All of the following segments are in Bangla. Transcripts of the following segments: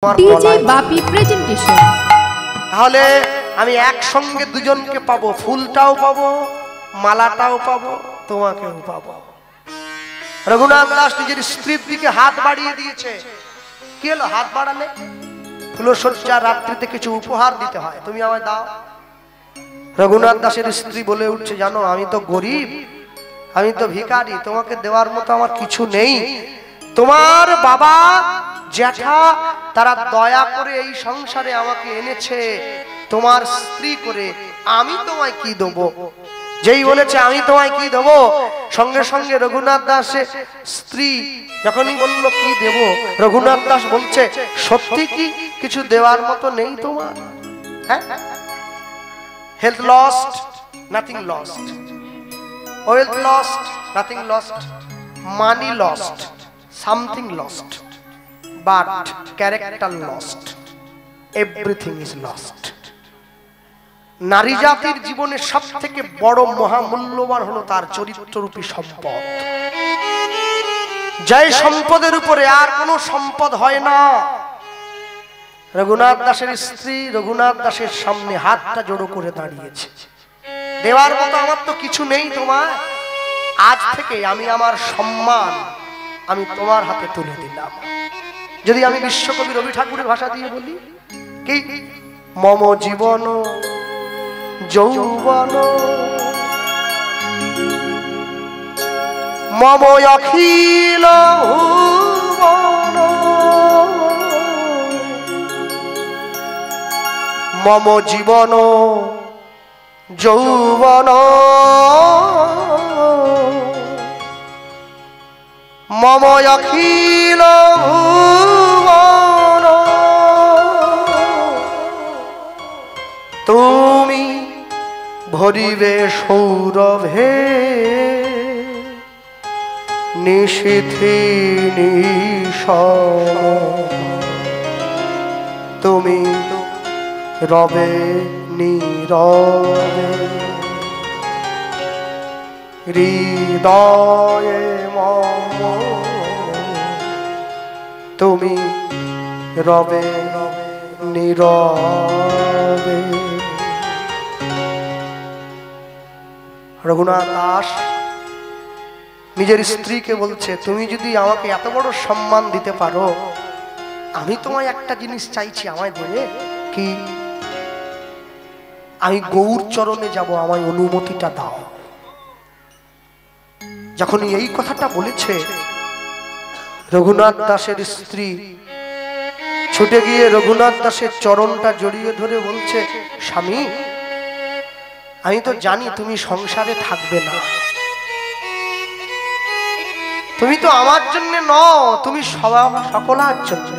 DJ Bapi presentation. তাহলে আমি একসঙ্গে দুজনকে পাবো, ফুলটাও পাবো, মালাটাও পাবো, তোমাকেও পাবো। রঘুনাথ দাস নিজের স্ত্রীর দিকে হাত বাড়িয়ে দিয়েছে। কি হলো? হাত বাড়ালে ফুলসজ্জা রাত্রিতে কিছু উপহার দিতে হয়, তুমি আমায় দাও। রঘুনাথ দাসের স্ত্রী বলে উঠছে, জানো আমি তো গরিব, আমি তো ভিখারি, তোমাকে দেওয়ার মতো আমার কিছু নেই। তোমার বাবা জ্যাঠা তারা দয়া করে এই সংসারে আমাকে এনেছে তোমার স্ত্রী করে, আমি তোমায় কি দেবো? যেই বলেছে আমি তোমায় কি দেবো, সঙ্গে সঙ্গে রঘুনাথ দাসের স্ত্রী যখনই বলল কি দেব, রঘুনাথ দাস বলছে সত্যি কি কিছু দেওয়ার মতো নেই তোমার? হ্যাঁ, health lost, nothing lost, wealth lost, nothing lost, money lost, something lost, but character lost, everything is lost. নারী জাতির জীবনে সবথেকে বড় মহামূল্যবান হলো তার চরিত্ররূপী সম্পদ। যে সম্পদের উপরে আর কোনো সম্পদ হয় না। রঘুনাথ দাসের স্ত্রী রঘুনাথ দাসের সামনে হাতটা জোড়ো করে দাঁড়িয়েছে, দেওয়ার মতো আমার তো কিছু নেই তোমার, আজ থেকে আমি আমার সম্মান আমি তোমার হাতে তুলে দিলাম। যদি আমি বিশ্বকবি রবি ঠাকুরের ভাষা দিয়ে বলি কি, মম জীবন যৌবন মম অখিল ভুবন, মম জীবন যৌবন মম অখিল ভুবন, তুমি ভরিবে সৌরভে নিশীথে নিশম, তুমি রবে নীরবে হৃদয়ে মম, তুমি রবে নীরবে। রঘুনাথ দাস নিজের স্ত্রীকে বলছে, তুমি যদি আমাকে এত বড় সম্মান দিতে পারো, আমি তোমায় একটা জিনিস চাইছি, আমায় দেবে কি? আমি গৌর চরণে যাব, আমায় অনুমতিটা দাও। যখন এই কথাটা বলেছে, রঘুনাথ দাসের স্ত্রী ছুটে গিয়ে রঘুনাথ দাসের চরণটা জড়িয়ে ধরে বলছে, স্বামী আমি তো জানি তুমি সংসারে থাকবে না, তুমি তো আমার জন্য নও, তুমি সকলার জন্য।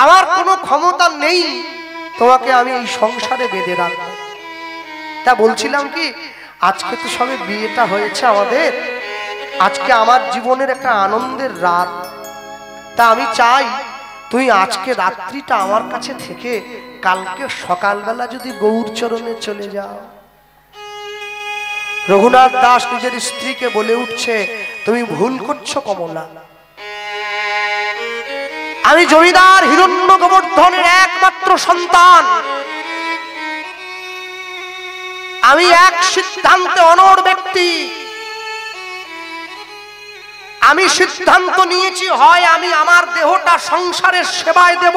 আমার কোনো ক্ষমতা নেই তোমাকে আমি এই সংসারে বেঁধে রাখবো। তা বলছিলাম কি, আজকে তো সবে বিয়েটা হয়েছে আমাদের, আজকে আমার জীবনের একটা আনন্দের রাত, তা আমি চাই তুই আজকে রাত্রিটা আমার কাছে থেকে কালকে সকালবেলা যদি গৌর চরণে চলে যাও। রঘুনাথ দাস নিজের স্ত্রীকে বলে উঠছে, তুমি ভুল করছো কমলা, আমি জমিদার হিরণ্য গোবর্ধনের একমাত্র সন্তান, আমি এক সিদ্ধান্তে অনড় ব্যক্তি। আমি সিদ্ধান্ত নিয়েছি, হয় আমি আমার দেহটা সংসারের সেবায় দেব,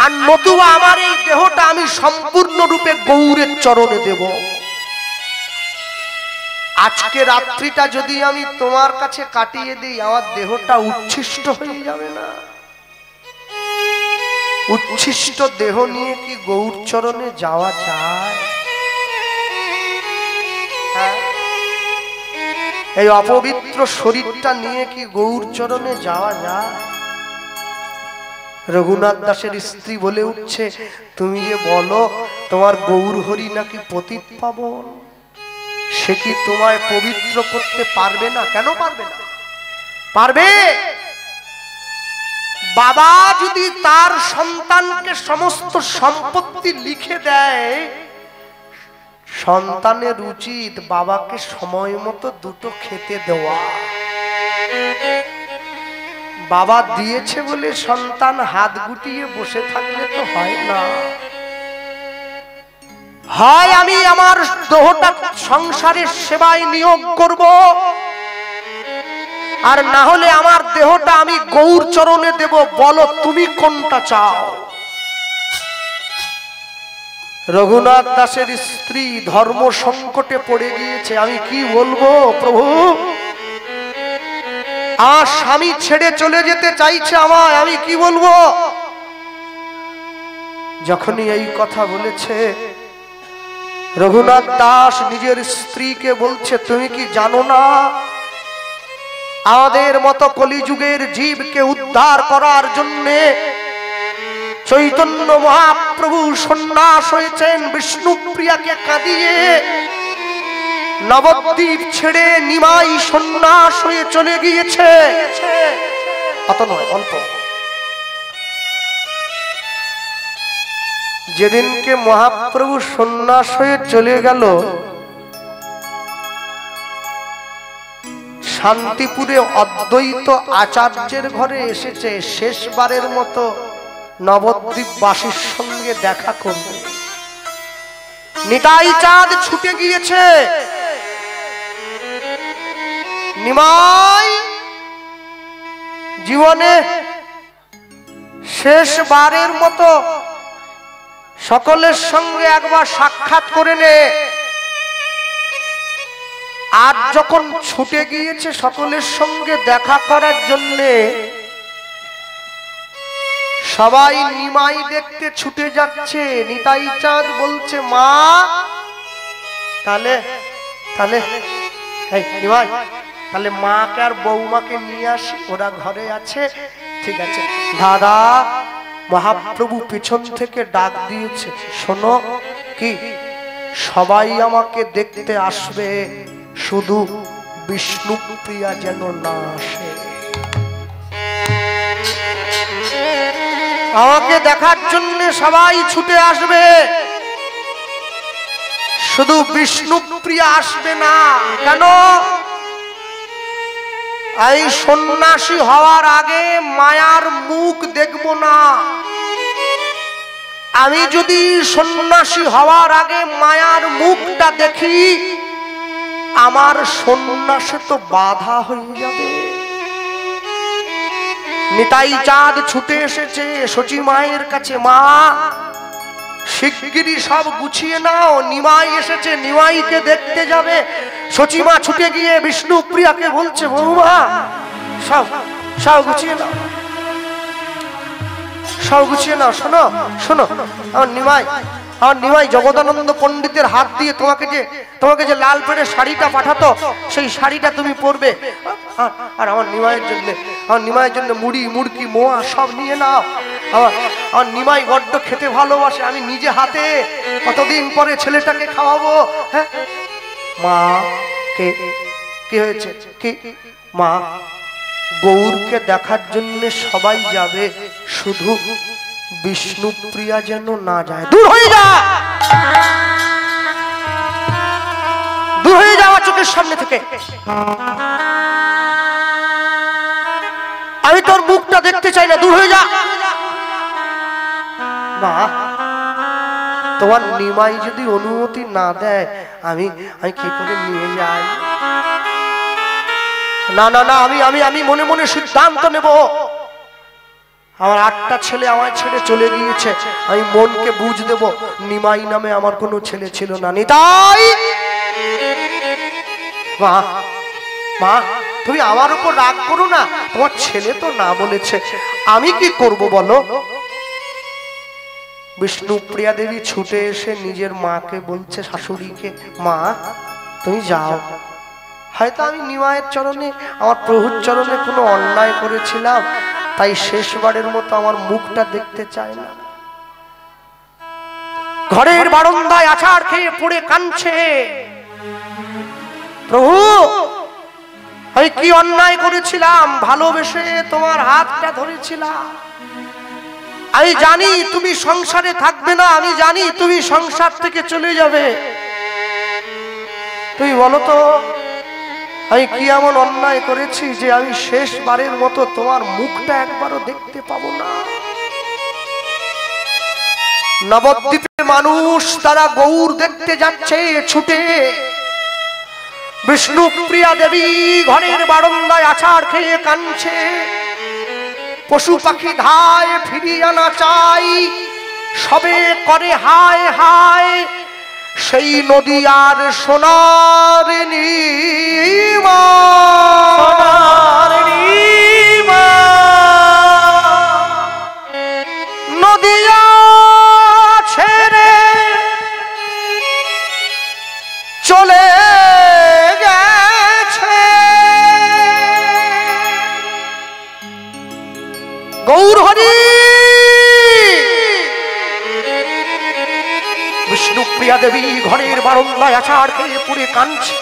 আর নতুবা আমার এই দেহটা আমি সম্পূর্ণরূপে গৌরের চরণে দেব। আজকে রাত্রিটা যদি আমি তোমার কাছে কাটিয়ে দিই, আমার দেহটা উচ্ছিষ্ট হয়ে যাবে না? উচ্ছিষ্ট দেহ নিয়ে কি গৌর চরণে যাওয়া যায়? এই অপবিত্র শরীরটা নিয়ে কি গৌর চরণে যাওয়া যায়? রঘুনাথ দাসের স্ত্রী বলে উঠছে, তুমি যে বলো তোমার গৌর হরি নাকি পতিত পাবন, সে কি তোমায় পবিত্র করতে পারবে না? কেন পারবে না? পারবে। বাবা যদি তার সন্তানকে সমস্ত সম্পত্তি লিখে দেয়, সন্তানের উচিত বাবাকে সময় মতো দুটো খেতে দেওয়া। বাবা দিয়েছে বলে সন্তান হাত গুটিয়ে বসে থাকলে তো হয় না। হয় আমি আমার দেহটা সংসারের সেবায় নিয়োগ করব, আর না হলে আমার দেহটা আমি গৌর চরণে দেব। বলো তুমি কোনটা চাও? রঘুনাথ দাসের স্ত্রী ধর্ম সংকটে পড়ে গিয়েছে। আমি কি বলবো প্রভু, আমার স্বামী ছেড়ে চলে যেতে চাইছে আমায়, আমি কি বলবো? যখনই এই কথা বলেছে, রঘুনাথ দাস নিজের স্ত্রীকে বলছে, তুমি কি জানো না আমাদের মতো কলিযুগের জীবকে উদ্ধার করার জন্য চৈতন্য মহাপ্রভু সন্ন্যাস হয়েছেন, বিষ্ণুপ্রিয়াকে কাঁদিয়ে নবদ্বীপ ছেড়ে নিমাই সন্ন্যাস হয়ে চলে গিয়েছে। অত নয়, অল্প। যেদিনকে মহাপ্রভু সন্ন্যাস হয়ে চলে গেল, শান্তিপুরে অদ্বৈত আচার্যের ঘরে এসেছে শেষবারের মতো নবদ্বীপবাসীর সঙ্গে দেখা করবে। নিতাই চাঁদ ছুটে গিয়েছে। নিমাই জীবনে শেষবারের মতো সকলের সঙ্গে একবার সাক্ষাৎ করে নে। আজ যখন ছুটে গিয়েছে সকলের সঙ্গে দেখা করার জন্যে, সবাই নিমাই দেখতে ছুটে যাচ্ছে। নিতাই চাঁদ বলছে, মা তাহলে তাহলে এই নিমাই, তাহলে মাকে আর বৌমাকে নিয়ে আসি, ওরা ঘরে আছে। ঠিক আছে দাদা। মহাপ্রভু পিছন থেকে ডাক দিয়েছে, শোনো, কি সবাই আমাকে দেখতে আসবে, শুধু বিষ্ণুপ্রিয়া যেন না আসে। আমাকে দেখার জন্য সবাই ছুটে আসবে, শুধু বিষ্ণুপ্রিয়া আসবে না। কেন? এই সন্ন্যাসী হওয়ার আগে মায়ার মুখ দেখব না। আমি যদি সন্ন্যাসী হওয়ার আগে মায়ার মুখটা দেখি, আমার সন্ন্যাসে তো বাধা হয়ে যাবে। নিতাই চাঁদ ছুটে এসেছে সচি মায়ের কাছে, মা শিগগিরই সব গুছিয়ে নাও, নিমাই এসেছে, নিমাইকে দেখতে যাবে। সচিমা ছুটে গিয়ে বিষ্ণুপ্রিয়াকে বলছে, বৌমা সব সব গুছিয়ে নাও, সব গুছিয়ে নাও। শোনো শোনো, আমার নিমাই জগদানন্দ পণ্ডিতের হাত দিয়ে তোমাকে যে লাল পেড়ে শাড়িটা পাঠাতো, সেই শাড়িটা তুমি পরবে। আর আমার নিমাইয়ের জন্য মুড়ি মুড়কি মোয়া সব নিয়ে নাও। আমার নিমাই বড্ড খেতে ভালোবাসে, আমি নিজে হাতে কতদিন পরে ছেলেটাকে খাওয়াবো। হ্যাঁ মা, কি হয়েছে? কি মা, গৌরকে দেখার জন্য সবাই যাবে, শুধু বিষ্ণুপ্রিয়া যেন না যায়। দূর হয়ে যা, দূর হয়ে যাওয়া চোখের সামনে থেকে। আমি তোর মুখটা দেখতে চাই না, দূর হয়ে যা। মা, তোমার নিমাই যদি অনুমতি না দেয়, আমি কি করে নিয়ে যাই? না না না, আমি মনে মনে সিদ্ধান্ত নেব। আমার 8টা ছেলে আমায় ছেড়ে চলে গিয়েছে, আমি মনকে বুঝ দেব, নিমাই নামে আমার কোনো ছেলে ছিল না। নিতাই, মা মা, তুমি আমার উপর রাগ করো না, তোমার ছেলে তো না বলেছে, আমি কি করব বলো? বিষ্ণুপ্রিয়া দেবী ছুটে এসে নিজের মাকে বলছে, শাশুড়িকে, মা তুমি যাও, হয়তো আমি নিমাইয়ের চরণে, আমার প্রভুর চরণে কোনো অন্যায় করেছিলাম, তাই শেষবারের মতো আমার মুখটা দেখতে চায় না। ঘরের বারান্দায় আছাড় খেয়ে পড়ে কাঁদছে, প্রভু আমি কি অন্যায় করেছিলাম, ভালোবেসে তোমার হাতটা ধরেছিলাম। আমি জানি তুমি সংসারে থাকবে না, আমি জানি তুমি সংসার থেকে চলে যাবে। তুমি বলো তো আমি কি এমন অন্যায় করেছি যে আমি শেষবারের মতো তোমার মুখটা একবারও দেখতে পাবো না? নবদ্বীপের মানুষ তারা গৌর দেখতে যাচ্ছে ছুটে। বিষ্ণুপ্রিয়া দেবী ঘরের বারান্দায় আছাড় খেয়ে কাঁদছে। পশু পাখি ধায় ফিরিয়ে আনা চাই, সবে করে হায় হায়। সেই নদী আর সোনার নীমা, নদিয়া ছেড়ে চলে গেছে। গৌর হরি। বিষ্ণুপ্রিয়া দেবী ঘরের বারান্দায় আছাড় খেয়ে পুড়ে কাঁদছে।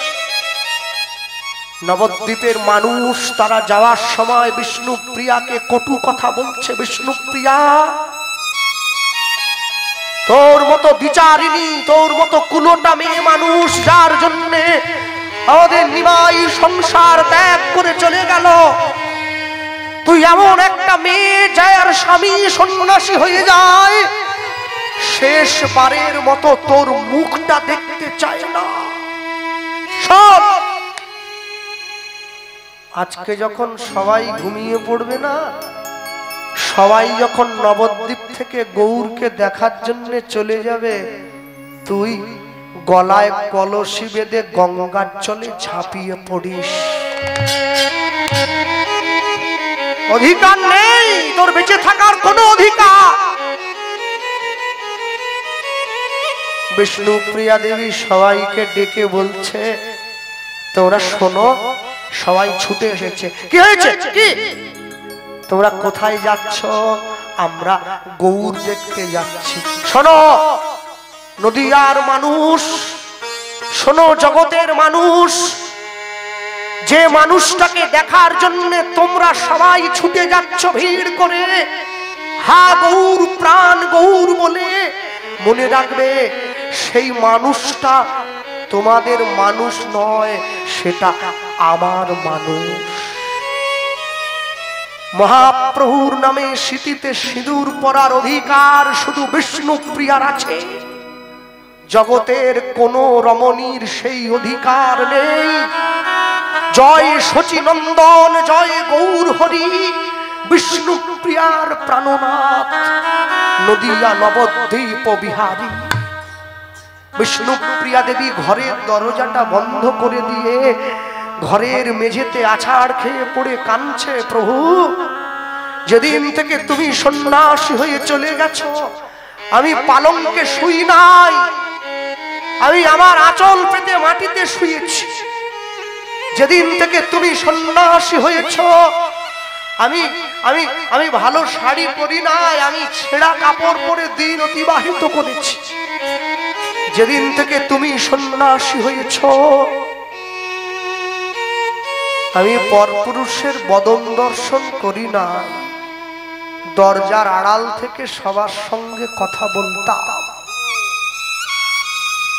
নবদ্বীপের মানুষ তারা যাওয়ার সময় বিষ্ণুপ্রিয়াকে কটু কথা বলছে। বিষ্ণুপ্রিয়া, তোর মতো বিচারিণী, তোর মতো কুলোটা মেয়ে মানুষ যার জন্য আমাদের নিমাই সংসার ত্যাগ করে চলে গেল, তুই এমন একটা মেয়ে যার স্বামী সন্ন্যাসী হয়ে যায়, শেষবারের মতো তোর মুখটা দেখতে চায় না। সব আজকে যখন সবাই ঘুমিয়ে পড়বে না, সবাই যখন নবদ্বীপ থেকে গৌরকে দেখার জন্য চলে যাবে, তুই গলায় কলসি বেঁধে গঙ্গার জলে ঝাঁপিয়ে পড়িস। অধিকার নেই তোর বেঁচে থাকার কোনো অধিকার। বিষ্ণুপ্রিয়া দেবী সবাইকে ডেকে বলছে, তোমরা শোনো, সবাই ছুটে এসেছে। কি হয়েছে? কি তোমরা কোথায় যাচ্ছ? আমরা গৌর দেখতে যাচ্ছি। শোনো নদিয়ার মানুষ, শোনো জগতের মানুষ, যে মানুষটাকে দেখার জন্য তোমরা সবাই ছুটে যাচ্ছ ভিড় করে, হা গৌর প্রাণ গৌর বলে, মনে রাখবে সেই মানুষটা তোমাদের মানুষ নয়, সেটা আমার মানুষ। মহাপ্রভুর নামে স্মৃতিতে সিঁদুর পরার অধিকার শুধু বিষ্ণুপ্রিয়ার আছে। জগতের কোন রমণীর সেই অধিকার নেই। জয় শচীনন্দন, জয় গৌর হরি, বিষ্ণুপ্রিয়ার প্রাণনাথ, নদিয়া নবদ্বীপ বিহারী। বিষ্ণুপ্রিয়া দেবী ঘরের দরজাটা বন্ধ করে দিয়ে ঘরের মেঝেতে আছাড় খেয়ে পড়ে কাঁদছে। প্রভু, যেদিন থেকে তুমি সন্ন্যাসী হয়ে চলে গেছো, আমি পালঙ্কে শুই নাই, আমি আমার আঁচল পেতে মাটিতে শুয়েছি। যেদিন থেকে তুমি সন্ন্যাসী হয়েছ, আমি আমি আমি ভালো শাড়ি পরি নাই, আমি ছেঁড়া কাপড় পরে দিন অতিবাহিত করেছি। যেদিন থেকে তুমি সন্ন্যাসী হয়েছ, আমি পরপুরুষের বদন দর্শন করি না, দরজার আড়াল থেকে সবার সঙ্গে কথা বলতাম।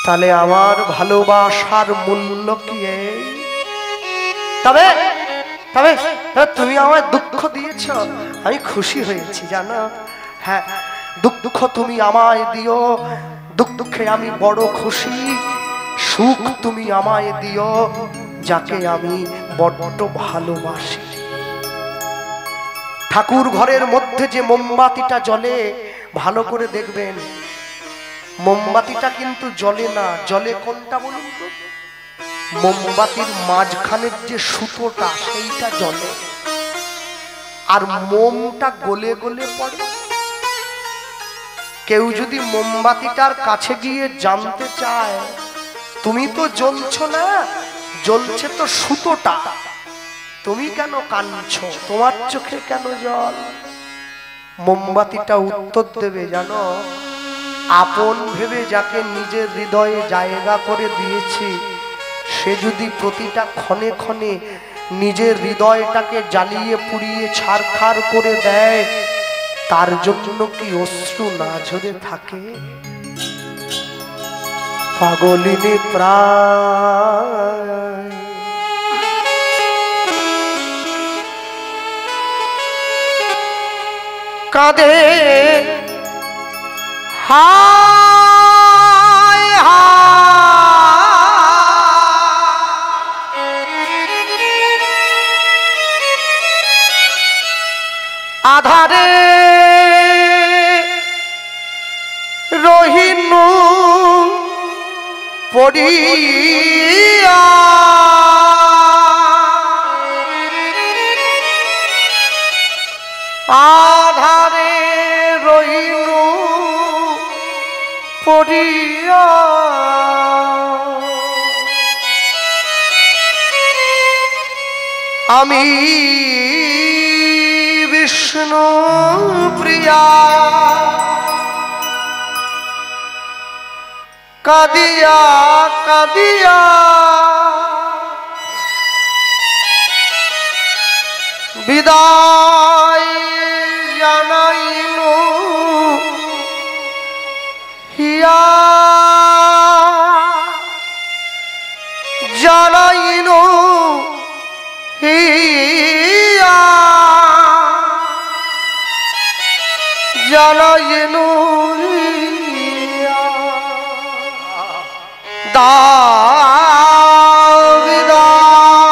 তাহলে আমার ভালোবাসার মূল্য কি? তবে তবে তুমি আমায় দুঃখ দিয়েছ, আমি খুশি হয়েছি জানো। হ্যাঁ, দুঃখ তুমি আমায় দিও, দুঃখে আমি বড় খুশি। সুখ তুমি আমায় দিও, যাকে আমি বড্ড ভালোবাসি। ঠাকুর ঘরের মধ্যে যে মোমবাতিটা জ্বলে, ভালো করে দেখবেন, মোমবাতিটা কিন্তু জ্বলে না। জ্বলে কোনটা বলুন তো? মোমবাতির মাঝখানের যে সুতোটা, সেইটা জ্বলে, আর মোমটা গলে গলে পড়ে। কেউ যদি মোমবাতিটার কাছে গিয়ে জানতে চায়, তুমি তো জ্বলছো না, জ্বলছে তো সুতোটা, তুমি কেন কাঁদছো, তোমার চোখে কেন জল? মোমবাতিটা উত্তর দেবে জানো, আপন ভেবে যাকে নিজের হৃদয়ে জায়গা করে দিয়েছি, সে যদি প্রতিটা ক্ষণে ক্ষণে নিজের হৃদয়টাকে জ্বালিয়ে পুড়িয়ে ছারখার করে দেয়, তার জন্য কি অশ্রু না ঝরে থাকে? পাগলিনী প্রাণ কাঁদে হায় আধারে রহিনু পড়িয়া আধারে রহিনু পড়িয়া আমি বিষ্ণু প্রিয়া কাঁদিয়া কাঁদিয়া বিদায় জানাইনু হিয়া জানাইনু হিয়া জানাইনু দাবিদা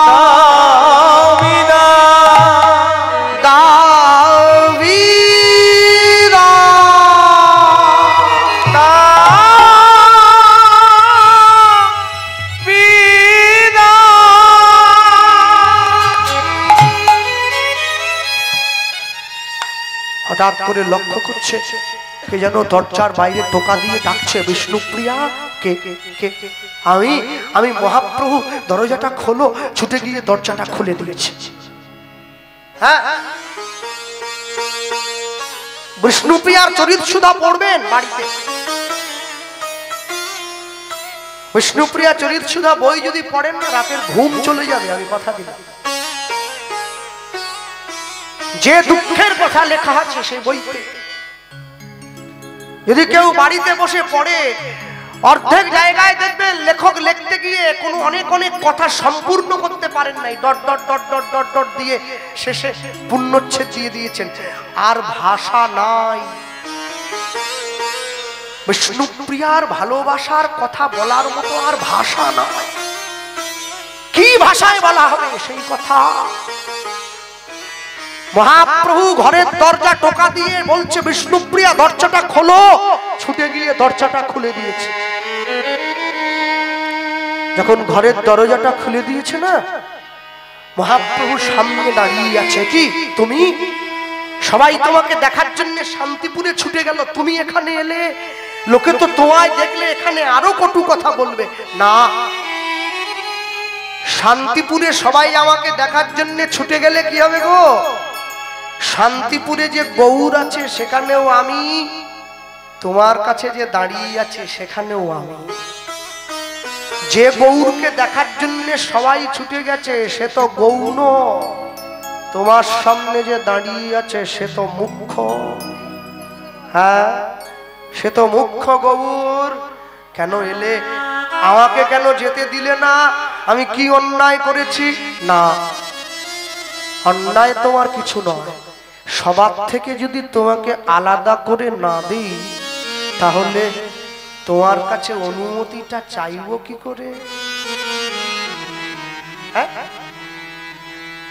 দাবিদা দাবিদা হঠাৎ করে লক্ষ্য করছে কে যেন দরজার বাইরে টোকা দিয়ে ডাকছে, বিষ্ণুপ্রিয়া কে কে? আমি আমি মহাপ্রভু, দরজাটা খোলো। ছুটে গিয়ে দরজাটা খুলে দিয়েছে। হ্যাঁ, বিষ্ণুপ্রিয়ার চরিত সুধা পড়বেন বাড়িতে। বিষ্ণুপ্রিয়া চরিত সুধা বই যদি পড়েন না, রাতের ঘুম চলে যাবে, আমি কথা দিলাম। যে দুঃখের কথা লেখা আছে সেই বইতে যদি কেউ বাড়িতে বসে পড়ে, অর্ধেক জায়গায় দেখবেন লেখক লিখতে গিয়ে কোনো অনেক অনেক কথা সম্পূর্ণ করতে পারেন নাই, dot dot dot dot dot dot দিয়ে শেষে পূর্ণচ্ছেদ দিয়ে দিয়েছেন। আর ভাষা নাই। বিষ্ণুপ্রিয়ার ভালোবাসার কথা বলার মতো আর ভাষা নাই। কি ভাষায় বলা হবে সেই কথা? মহাপ্রভু ঘরের দরজা টোকা দিয়ে বলছে, বিষ্ণুপ্রিয়া দরজাটা খোলো। ছুটে গিয়ে দরজাটা খুলে দিয়েছে। যখন ঘরের দরজাটা খুলে দিয়েছে না, মহাপ্রভু সামনে দাঁড়িয়ে আছে। কি তুমি? সবাই তোমাকে দেখার জন্য শান্তিপুরে ছুটে গেল, তুমি এখানে এলে। লোকে তো তোমায় দেখলে এখানে আরো কটু কথা বলবে। না, শান্তিপুরে সবাই আমাকে দেখার জন্য ছুটে গেলে কি হবে গো? শান্তিপুরে যে গৌর আছে সেখানেও আমি, তোমার কাছে যে দাঁড়িয়ে আছে সেখানেও আমি। যে গৌরকে দেখার জন্য সবাই ছুটে গেছে সে তো গৌণ, তোমার সামনে যে দাঁড়িয়ে আছে সে তো মুখ্য। হ্যাঁ, সে তো মুখ্য গৌর। কেন এলে? আমাকে কেন যেতে দিলে না? আমি কি অন্যায় করেছি? না, অন্যায় তোমার কিছু নয়। সবার থেকে যদি তোমাকে আলাদা করে না দিই, তাহলে তোমার কাছে অনুমতিটা চাইবো কি করে?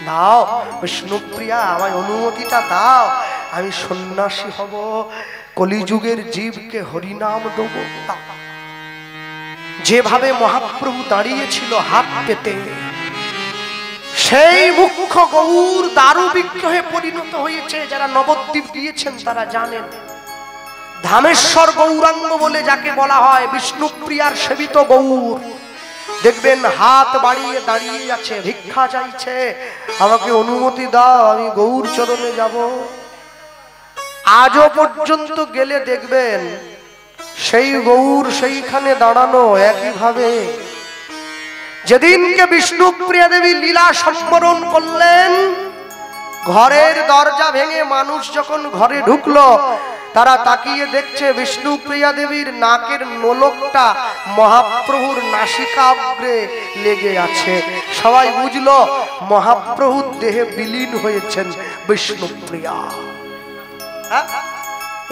দাও বিষ্ণুপ্রিয়া, আমার অনুমতিটা দাও। আমি সন্ন্যাসী হব, কলিযুগের জীবকে হরিনাম দেব। যেভাবে মহাপ্রভু দাঁড়িয়েছিল হাত পেতে, সেই মুখ্য গৌর দারু বিগ্রহে পরিণত হয়েছে। যারা নবদ্বীপ গিয়েছেন তারা জানেন, ধামেশ্বর গৌরাঙ্গ বলে যাকে বলা হয়, বিষ্ণুপ্রিয়ার সেবিত গৌর। দেখবেন হাত বাড়িয়ে দাঁড়িয়ে আছে, ভিক্ষা চাইছে, আমাকে অনুমতি দাও, আমি গৌর চরণে যাব। আজও পর্যন্ত গেলে দেখবেন সেই গৌর সেইখানে দাঁড়ানো একইভাবে। যেদিনকে বিষ্ণুপ্রিয়া দেবী লীলা সম্বরণ করলেন, ঘরের দরজা ভেঙে মানুষ যখন ঘরে ঢুকলো, তারা তাকিয়ে দেখছে বিষ্ণুপ্রিয়া দেবীর নাকের নোলকটা মহাপ্রভুর নাসিকাগ্রে লেগে আছে। সবাই বুঝলো মহাপ্রভুর দেহে বিলীন হয়েছেন বিষ্ণুপ্রিয়া। হ্যাঁ?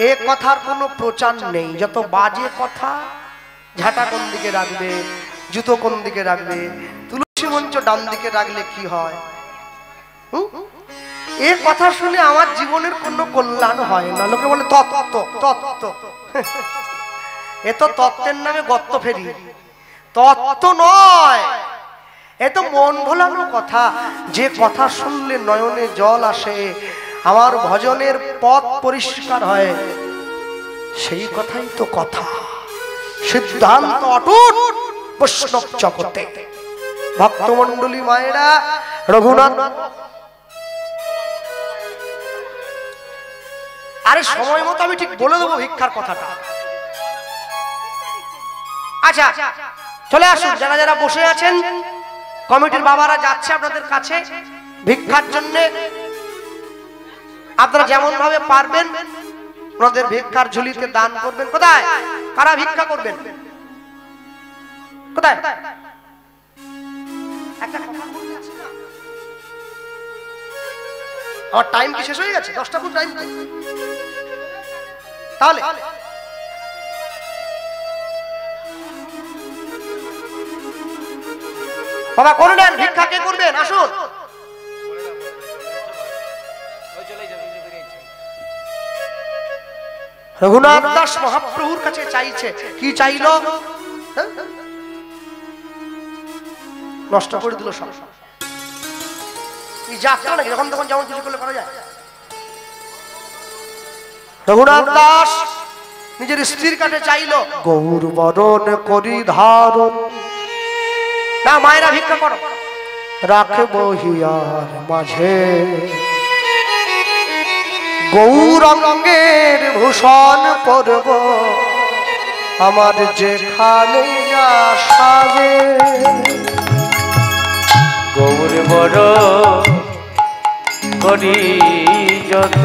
এ কথার কোনো প্রচার নেই। যত বাজে কথা, ঝাঁটা কোন দিকে রাখবে, জুতো কোন দিকে রাখবে, তুলসী মঞ্চ ডান দিকে রাখলে কি হয়, এ কথা শুনে আমার জীবনের কোনো কল্যাণ হয় না। লোকে বলে তত্ত্ব তত্ত্ব, এ তো তত্ত্বের নামে গর্ত ফেরি, তত্ত্ব নয়, এ তো মন ভোলানো কথা। যে কথা শুনলে নয়নে জল আসে, আমার ভজনের পথ পরিষ্কার হয়, সেই কথাই তো কথা। সিদ্ধান্ত অটুট বৈষ্ণব জগতে। ভক্তমণ্ডলী মায়েরা, রঘুনাথ, আরে সময় মতো আমি ঠিক বলে দেবো ভিক্ষার কথাটা। আচ্ছা চলে আসুন, যারা যারা বসে আছেন, কমিটির বাবারা যাচ্ছে আপনাদের কাছে ভিক্ষার জন্য। আপনারা যেমন ভাবে পারবেন ওনাদের ভিক্ষার ঝুলিতে দান করবেন। কোথায় কারা ভিক্ষা করবেন? কোথায়? একটা কথা বলতে আছে না, আমার টাইম কি শেষ হয়ে গেছে? 10টা খুব টাইম, তাহলে বাবা করে নেন। ভিক্ষা কে করবেন? আসুন। রঘুনাথ দাস মহাপ্রভুর কাছে চাইছে, কি চাইল? নষ্ট করে দিল সব। যাত্রা নাকি যখন তখন যেমন কিছু করলে করা যায়? রঘুনাথ দাস নিজের স্ত্রীর কাছে চাইল, গৌর বরণ করি ধারণ, না মায়েরা ভিক্ষা করো, রাখবো হিয়ার মাঝে গৌরাঙ্গের ভূষণ করব, আমার যেখানে সাজে। গৌর বড় করি যত,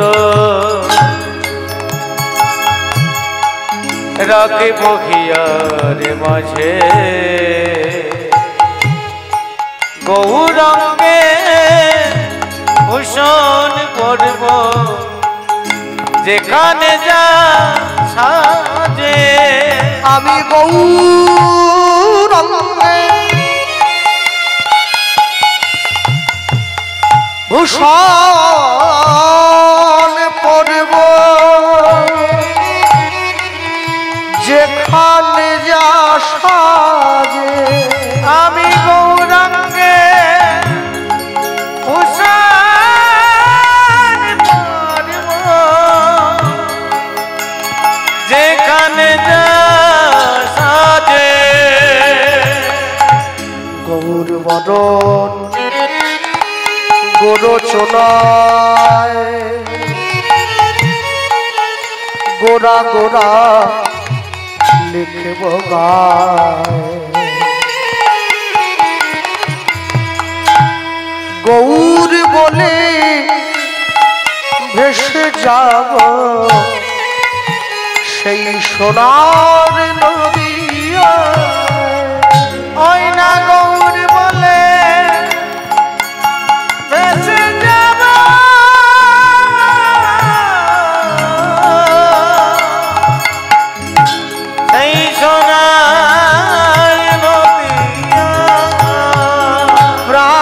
রাখব হিয়ার মাঝে গৌরাঙ্গে ভূষণ করব, যেখানে যা সাজে। আমি গৌরাঙ্গে ভূষণ করব, যেখানে যা সাজে। আমি গৌরাঙ্গে ভূষণ করব, যেখানে যা সাজে। গৌর বরণ গোরচনায় গোরা গোরা লিখব গায়, গৌর বলে ভেসে যাব সেই সোনার নদিয়া। ওই না গৌর বলে ভেসে যাব সেই সোনার নদিয়া। প্রাণ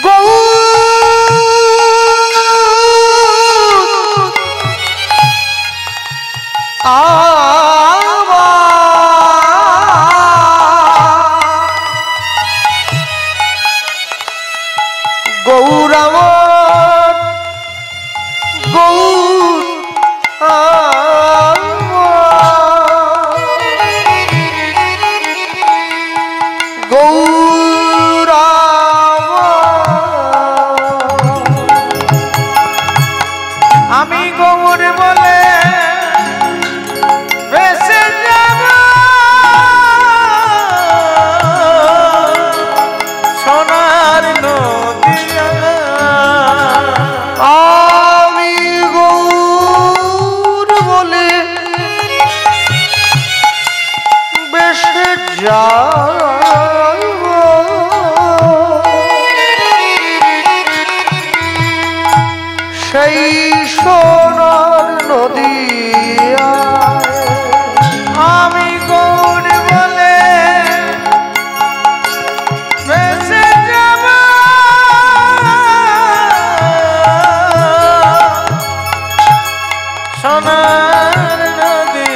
গৌর যাব সেই সোনার নদী আমি গৌর বলে ভেসে যাব সোনার নদী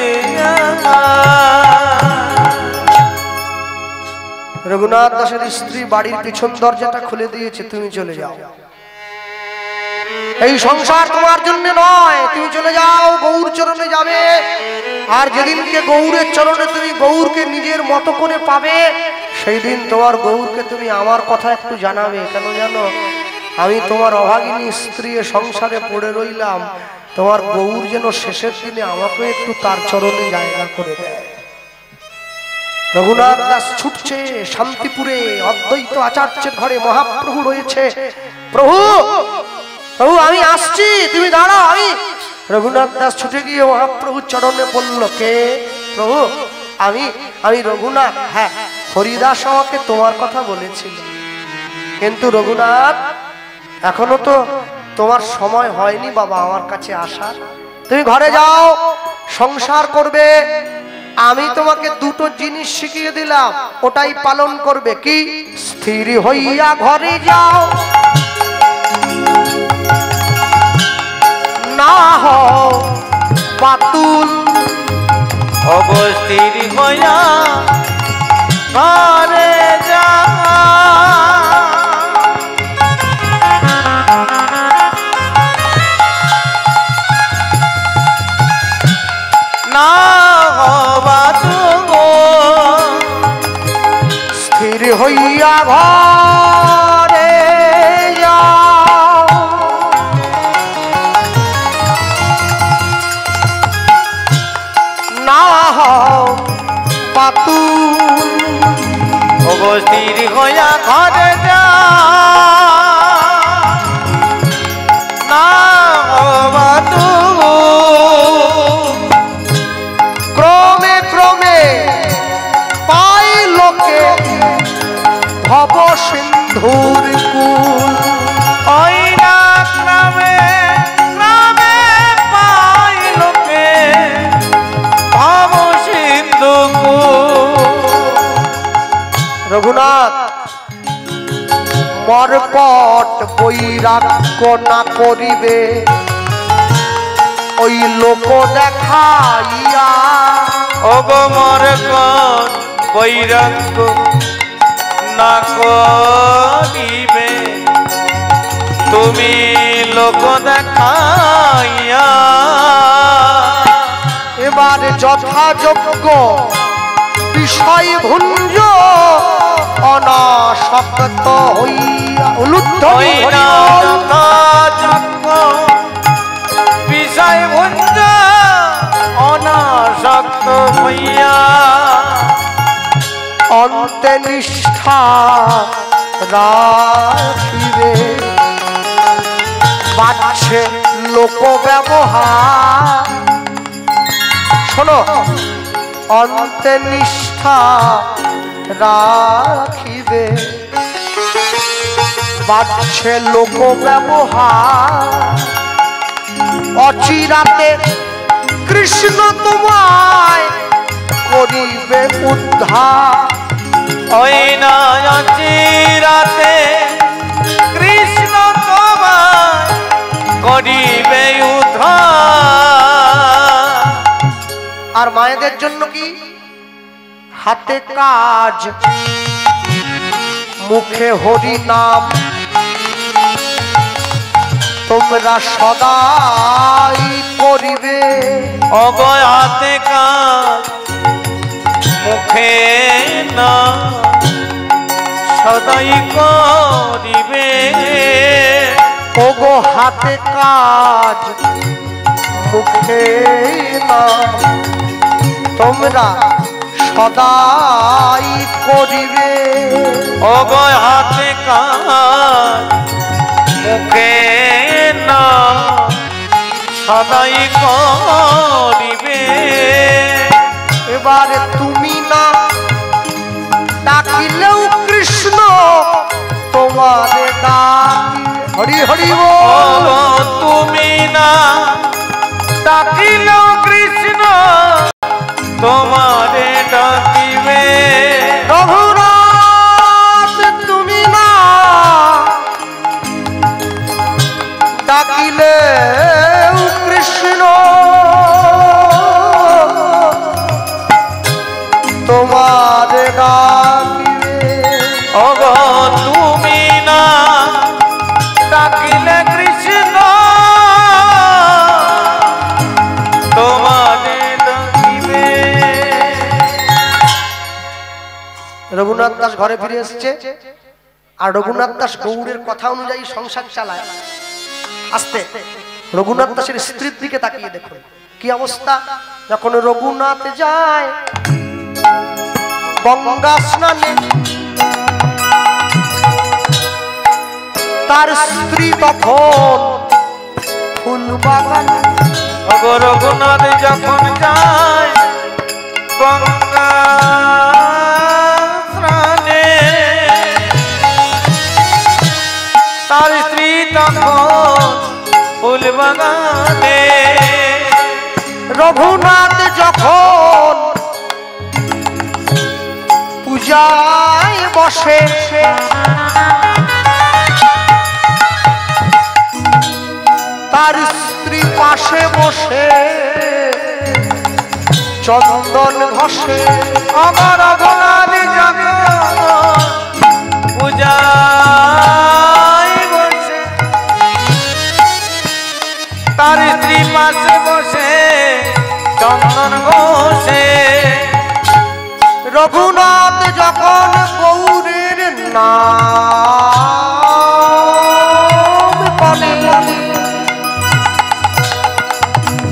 রঘুনাথ দাসের স্ত্রী বাড়ির পিছন দরজাটা খুলে দিয়েছে, তুমি চলে যাও, এই সংসার তোমার জন্য নয়, তুমি চলে যাও, গৌর চরণে যাবে। আর যেদিনকে গৌরের চরণে তুমি গৌরকে নিজের মতো করে পাবে, সেই দিন তোমার গৌরকে তুমি আমার কথা একটু জানাবে। কেন জানো, আমি তোমার অভাগিনী স্ত্রী সংসারে পড়ে রইলাম, তোমার গৌর যেন শেষের দিনে আমাকে একটু তার চরণে জায়গা করে দেয়। রঘুনাথ দাস ছুটছে শান্তিপুরে, অদ্বৈত আচার্যের ঘরে মহাপ্রভু রয়েছে। প্রভু প্রভু আমি আসছি, তুমি দাঁড়াও। রঘুনাথ দাস ছুটে গিয়ে মহাপ্রভুর চরণে বলল, কে? প্রভু আমি রঘুনাথ। হ্যাঁ, হরিদাস আমাকে তোমার কথা বলেছিল, কিন্তু রঘুনাথ এখনো তো তোমার সময় হয়নি বাবা আমার কাছে আসার। তুমি ঘরে যাও, সংসার করবে। আমি তোমাকে দুটো জিনিস শিখিয়ে দিলাম, ওটাই পালন করবে। কি? স্থির হইয়া ঘরে যাও, না হও পাতুল। অবস্থির হইয়া ঘরে যা, না হবা তুমি স্থির হইয়া ঘরে যাও, না হও পাতুল। অবস্থির হইয়া ঘরে যা, না হবা তুমি ক্রমে ক্রমে পাই লোকে ভব সিন্ধুর কুল। ওই না ক্রমে ক্রমে পাই লোকে ভব সিন্ধু রঘুনাথ মরকট বৈরাগ্য না করিবে, ওই লোক দেখাইয়া। অগমর বৈরাগ্য না করিবে, তুমি লোক দেখাইয়া। এবার যথাযোগ্য বিষয় ভুঞ্জ অনাসক্ত হইয়া উলুদ্ধ হইনা যথাযোগ্য বিষয় ভুঞ্জ অনাসক্ত হইয়া। অন্তে নিষ্ঠা রাখিবে, বাড়ছে লোক ব্যবহার। শোনো, অন্তে নিষ্ঠা রাখিবে, বাড়ছে লোক ব্যবহার। অচিরাতে কৃষ্ণ তোমায় করিবে উদ্ধার। ওই না চিরাতে কৃষ্ণ তোমার করিবে উদ্ধার। আর মায়েদের জন্য কি? হাতে কাজ, মুখে হরি নাম, তোমরা সদাই করিবে। অবয়াতে কাজ মুখে না সদাই করিবে। ওগো হাতে কাজ, মুখে না, তোমরা সদাই করিবে। অবয়াতে কাজ মুখে না সদাই করিবে। এবারে তুমি না তোমারে ডাকি হরি হরি ও তুমি না ডাকিলেও কৃষ্ণ তোমারে ডাকিবে রঘুনাথ তুমি না ডাকিলে কৃষ্ণ তোমারে ডাকিবে ওগো তুমি না ডাকিলে কৃষ্ণ তোমারে ডাকিবে। রঘুনাথ দাস ঘরে ফিরে এসেছে আর রঘুনাথ দাস গৌড়ের কথা অনুযায়ী সংসার চালায়। আস্তে রঘুনাথ দাসের স্ত্রীর দিকে তাকিয়ে দেখুন কি অবস্থা। যখন রঘুনাথ যায় গঙ্গা স্নানে, তার স্ত্রী তখন ফুল বাগানে। ওগো রঘুনাথ যখন যায় গঙ্গা স্নানে, তার স্ত্রী তখন ফুল বাগানে। রঘুনাথ যখন পূজায় বসে, তার স্ত্রী পাশে বসে চন্দন ঘষে। আমার রঘুনাথ যখন পূজায় বসে, তার স্ত্রী পাশে বসে চন্দন ঘষে। রঘুনাথ যখন গৌরের নাম বলে,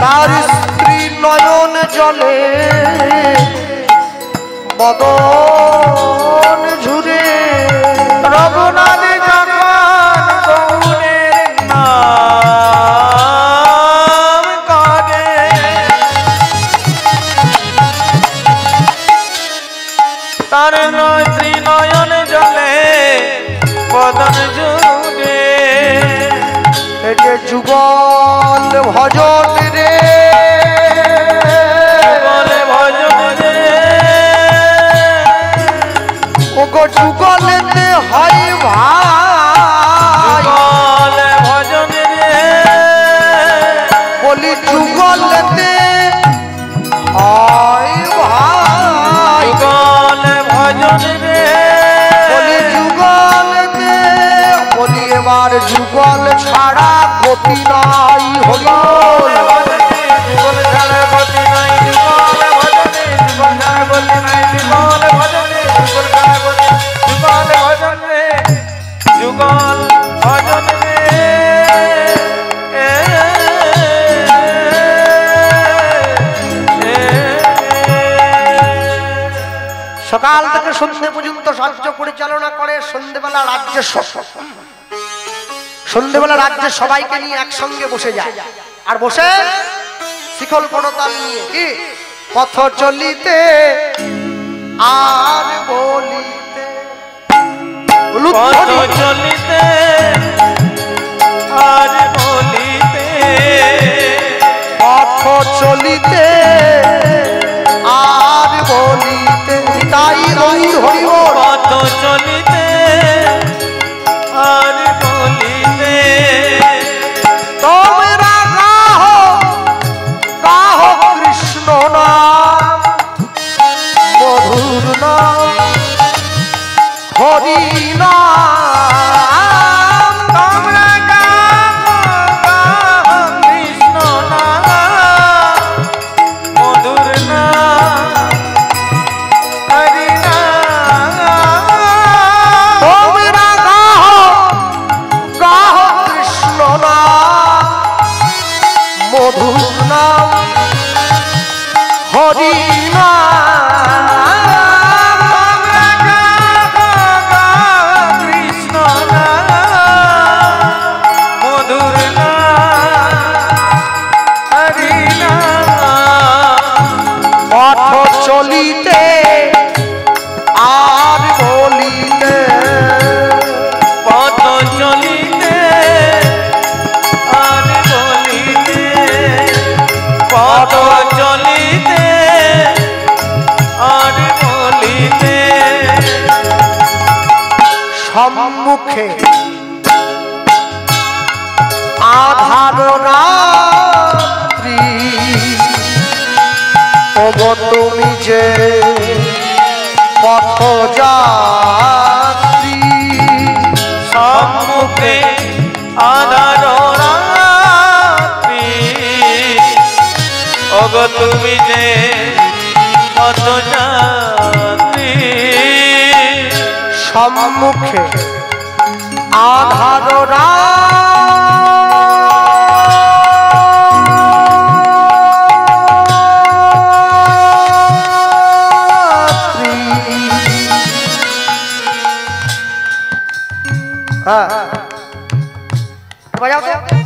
তার স্ত্রী নয়ন জলে বদন ঝুরে। রঘুনাথ যখন গৌরের নাম করে, তার স্ত্রী নয়ন জলে বদন ঝুরে। একে যুগল ভজন রে, বলে ভজন রে, ওগো যুগলেতে হয় ভাই। বলে ভজন রে, বলি যুগলেতে হয় ভাই। বলে ভজন রে, বলি যুগলেতে, বলি এবার যুগল ছাড়া গতি নাই হল। যুগল ছাড়া গতি নাই, যুগল ভজনে, যুগল ছাড়া গতি নাই, যুগল ভজনে, যুগল ছাড়া গতি, যুগল ভজনে, যুগল ভজনে। সকাল থেকে সন্ধ্যে পর্যন্ত রাজ্য পরিচালনা করে। সন্ধ্যেবেলা রাজ্যের সন্ধ্যেবেলা রাজ্যের সবাইকে নিয়ে একসঙ্গে বসে যায় আর বসে শিখল করতাল নিয়ে কি পথ চলিতে আর বলিতে, পথ চলিতে আর বলিতে, পথ চলিতে আর বলিতে। তাই রই হরিব পথ চলিতে আর বলিতে। তোমরা গাহ গাহ কৃষ্ণ নাম, সম্মুখে আধার রাত্রি ওগো তুমি যে পথযাত্রী সম্মুখে আধার রাত্রি ওগো তুমি যে পথযাত্রী সম্মুখে আধার রাত্রি হ্যাঁ বাজাও তো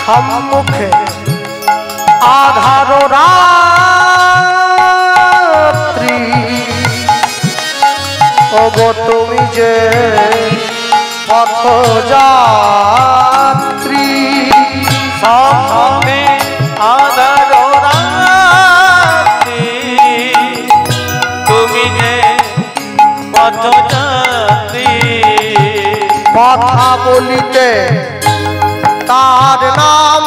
সম্মুখে আধার রাত্রি ওগো তুমি যে পথযাত্রী সম্মুখে আধার রাত্রি তুমি যে পথযাত্রী কথা বলিতে তার নাম